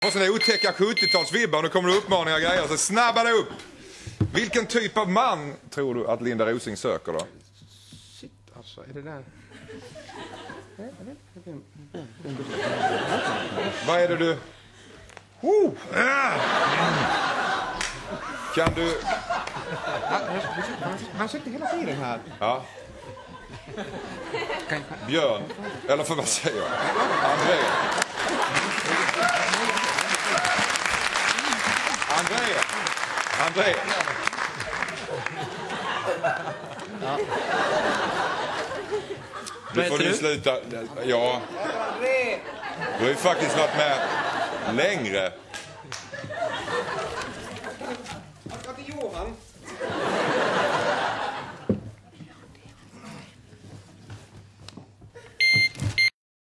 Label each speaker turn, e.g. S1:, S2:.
S1: Har såna otäcka 70-talsvibbar. Nu kommer det uppmaningar och grejer. Så snabba det upp. Vilken typ av man tror du att Linda Rosing söker då?
S2: Shit, alltså. Är det där?
S1: Vad är det du... Kan du...
S2: Han sökte hela tiden här.
S1: Ja. Björn. Eller för vad säger jag? Andrea. Nu får du sluta. Ja. Du har ju faktiskt varit med längre.